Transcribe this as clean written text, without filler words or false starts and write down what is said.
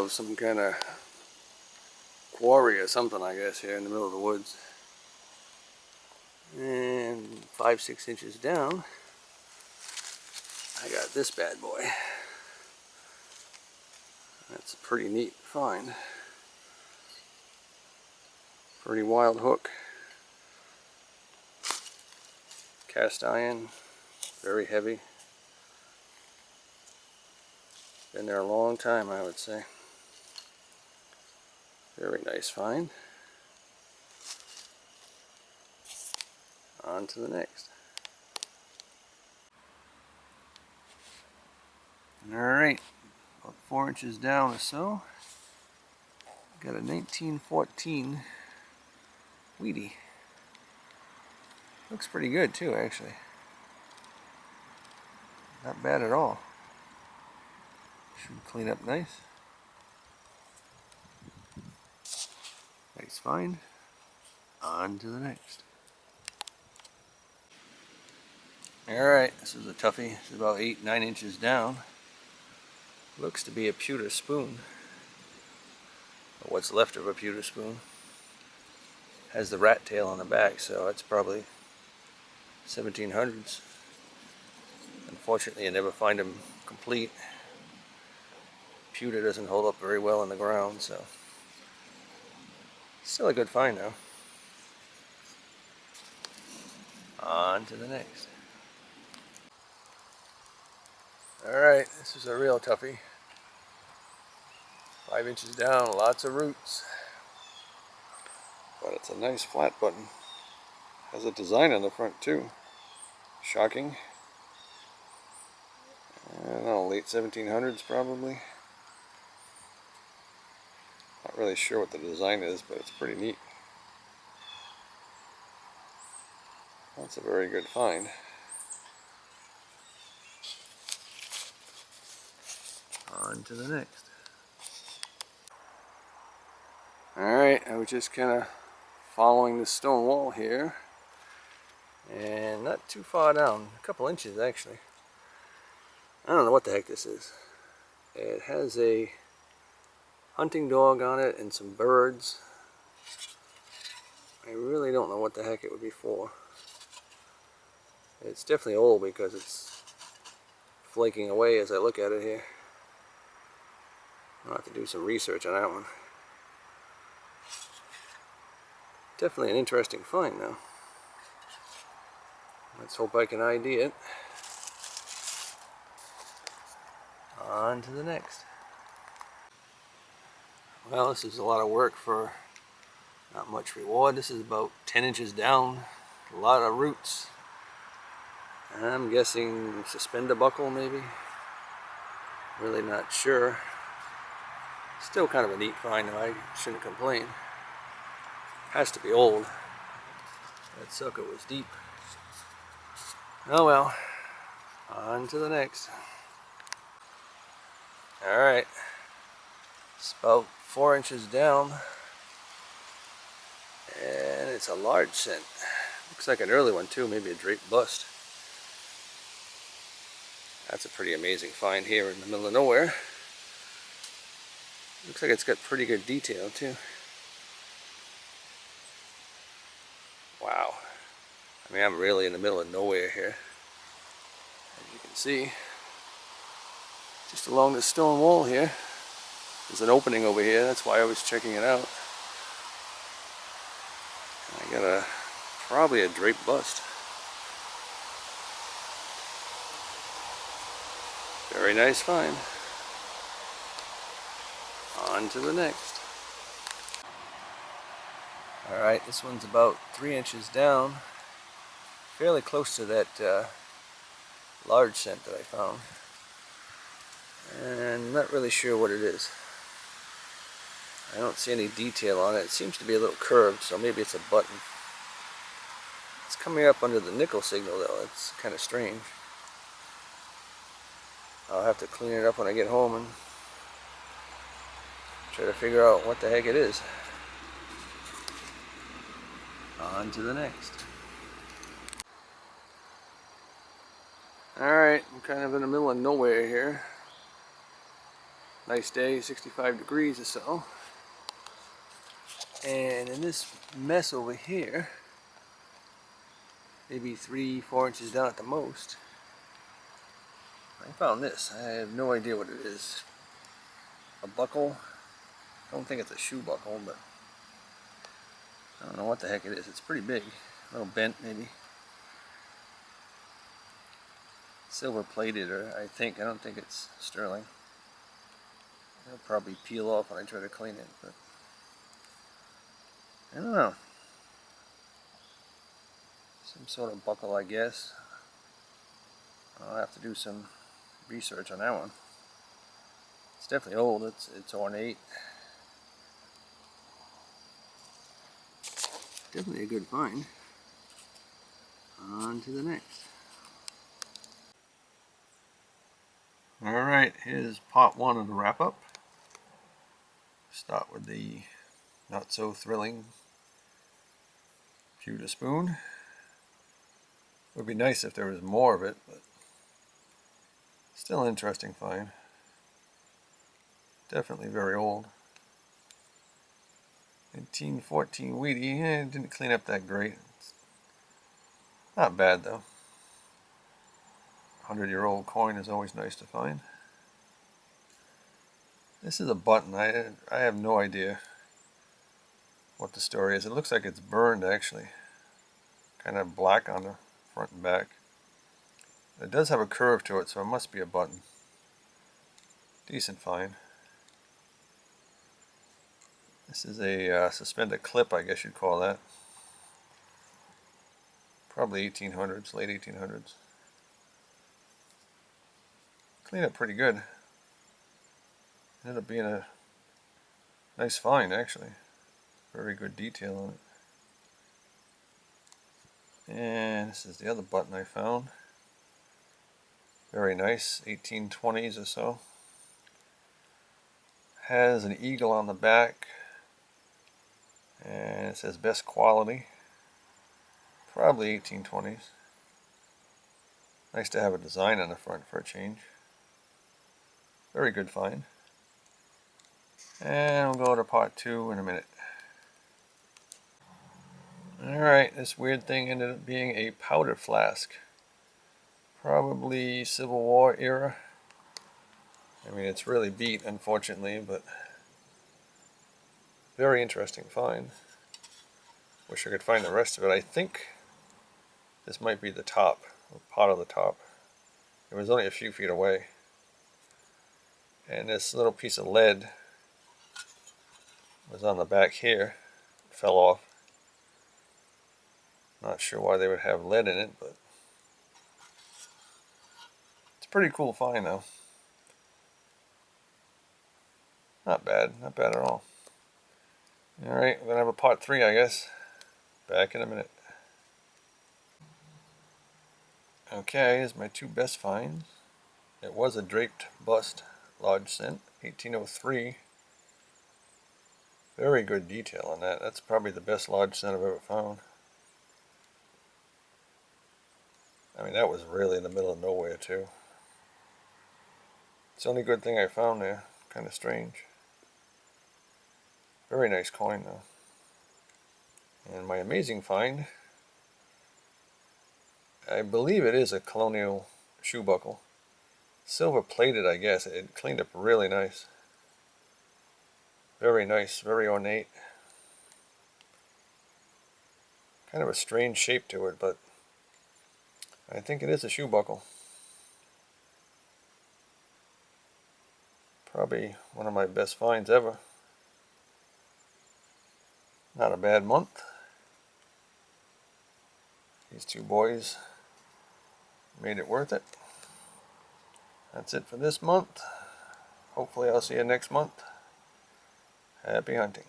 of some kind of quarry or something, I guess, here in the middle of the woods. And 5-6 inches down, I got this bad boy. That's a pretty neat find. Pretty wild hook. Cast iron, very heavy. Been there a long time, I would say. Very nice find. On to the next. Alright, about 4 inches down or so, got a 1914 Wheatie. Looks pretty good too, actually. Not bad at all. Should clean up nice. Nice find. On to the next. Alright, this is a toughie. It's about 8-9 inches down. Looks to be a pewter spoon. Or what's left of a pewter spoon. Has the rat tail on the back, so it's probably 1700s. Unfortunately, you never find them complete. Pewter doesn't hold up very well in the ground, so still a good find though. On to the next. Alright, this is a real toughie. 5 inches down, lots of roots. But it's a nice flat button. Has a design on the front too. Shocking. I don't know, late 1700s probably. Not really sure what the design is, but it's pretty neat. That's a very good find. On to the next. Alright, I was just kind of following the stone wall here. And not too far down, a couple inches actually. I don't know what the heck this is. It has a hunting dog on it and some birds. I really don't know what the heck it would be for. It's definitely old because it's flaking away as I look at it here. I'll have to do some research on that one. Definitely an interesting find though. Let's hope I can ID it. On to the next. Well, this is a lot of work for not much reward. This is about 10 inches down. A lot of roots. I'm guessing suspender buckle maybe. Really not sure. Still kind of a neat find though. I shouldn't complain. Has to be old. That sucker was deep. Oh well. On to the next. Alright. It's about 4 inches down. And it's a large scent. Looks like an early one too, maybe a draped bust. That's a pretty amazing find here in the middle of nowhere. Looks like it's got pretty good detail too. Wow. I mean, I'm really in the middle of nowhere here. As you can see, just along the stone wall here, there's an opening over here. That's why I was checking it out. I got probably a draped bust. Very nice find. On to the next. Alright, this one's about 3 inches down. Fairly close to that large scent that I found. And not really sure what it is. I don't see any detail on it. It seems to be a little curved, so maybe it's a button. It's coming up under the nickel signal though. It's kind of strange. I'll have to clean it up when I get home and try to figure out what the heck it is. On to the next. Alright, I'm kind of in the middle of nowhere here. Nice day, 65 degrees or so. And in this mess over here, maybe 3-4 inches down at the most, I found this. I have no idea what it is. A buckle. I don't think it's a shoe buckle, but I don't know what the heck it is. It's pretty big. A little bent maybe. Silver plated, or I think. I don't think it's sterling. It'll probably peel off when I try to clean it, but I don't know. Some sort of buckle, I guess. I'll have to do some research on that one. It's definitely old. It's ornate. Definitely a good find. On to the next. Alright, here's part one of the wrap up. Start with the not so thrilling pewter spoon. It would be nice if there was more of it, but still an interesting find. Definitely very old. 1914 Wheatie. It didn't clean up that great. It's not bad though. 100-year-old coin is always nice to find. This is a button. I have no idea what the story is. It looks like it's burned actually. Kind of black on the front and back. It does have a curve to it, so it must be a button. Decent find. This is a suspended clip, I guess you'd call that. Probably 1800s, late 1800s. Cleaned up pretty good. Ended up being a nice find, actually. Very good detail on it. And this is the other button I found. Very nice, 1820s or so. Has an eagle on the back. And it says best quality. Probably 1820s. Nice to have a design on the front for a change. Very good find. And we'll go to part two in a minute. Alright, this weird thing ended up being a powder flask. Probably Civil War era. I mean, it's really beat, unfortunately, but very interesting find. Wish I could find the rest of it. I think this might be the top, or part of the top. It was only a few feet away. And this little piece of lead was on the back here. It fell off. Not sure why they would have lead in it, but it's a pretty cool find though. Not bad at all. Alright, we're going to have a part 3, I guess. Back in a minute. Okay, here's my two best finds. It was a draped bust, large cent, 1803. Very good detail on that. That's probably the best large cent I've ever found. I mean, that was really in the middle of nowhere too. It's the only good thing I found there. Kind of strange. Very nice coin though. And my amazing find, I believe it is a Colonial shoe buckle. Silver plated, I guess. It cleaned up really nice. Very nice, very ornate. Kind of a strange shape to it, but I think it is a shoe buckle. Probably one of my best finds ever. Not a bad month. These two boys made it worth it. That's it for this month. Hopefully I'll see you next month. Happy hunting.